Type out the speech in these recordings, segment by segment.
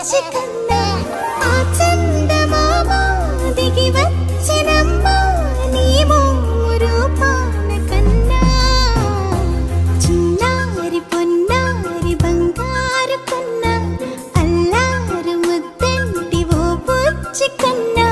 బుజ్జి కన్నా ఆ చందమామ దిగి వచ్చినమ్మా నీ మోము రూపాన కన్నా చిన్నారి పొన్నారి బంగారు కన్నా అల్లారు ముద్దంటి ఓ బుజ్జి కన్నా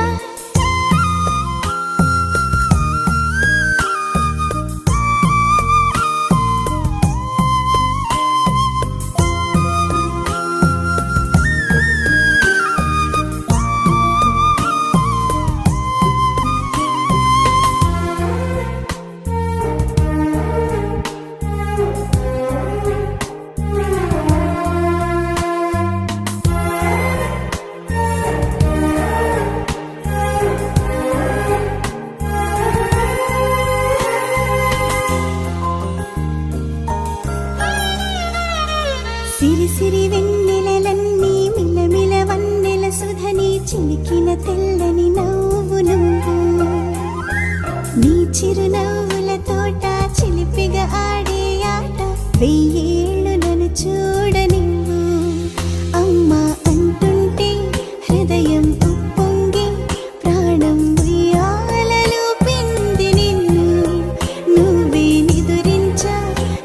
సిరి సిరి వెన్నెలలన్నీ మిలమిల వన్నెల సుధని చిలికిన తెల్లని నవ్వు నువ్వు నీ చిరునవ్వుల తోట చిలిపిగా ఆడే ఆట వెయ్యేళ్ళు నన్ను చూడ నువ్వు అమ్మా అంటుంటే హృదయం ఉప్పొంగి ప్రాణం ఉయ్యాలలో పిండి నిన్ను నువ్వే నిదురించా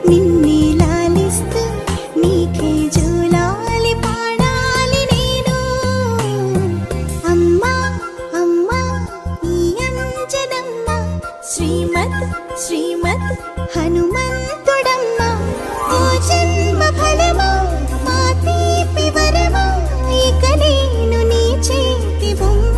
నిన్నే లాలిస్తూ నీకే జోలాలి పాడాలి నేను అమ్మా అమ్మా ఈ అంజనమ్మ శ్రీమత్ శ్రీమత్ హనుమంతుడమ్మ ఓ జన్మ ఫలమా మా తీపి వరమా ఇక నేను నీ చేతి బొమ్మ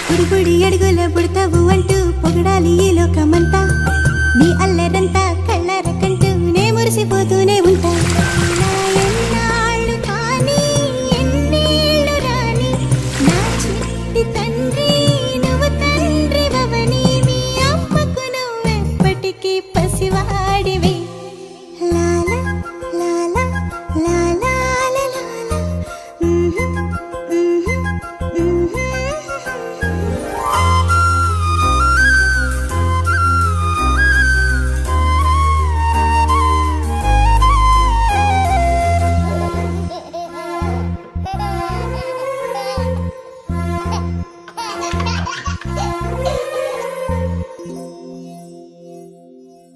బుడిబుడి అడుగుల పుడతావు అంటూ పొగడాలి ఈ లోకమంతా నీ అల్లరంతా కళ్ళార కంటూ నే మురిసిపోతూనే ఉంటా నా ఎన్నాళ్ళు కానీ ఎన్నేళ్ళు రాని నా చిట్టి తండ్రి నువ్వు తండ్రి వవని మీ అమ్మకు నువ్వెప్పటికీ పసివాడివి లాల లాల లాల లాల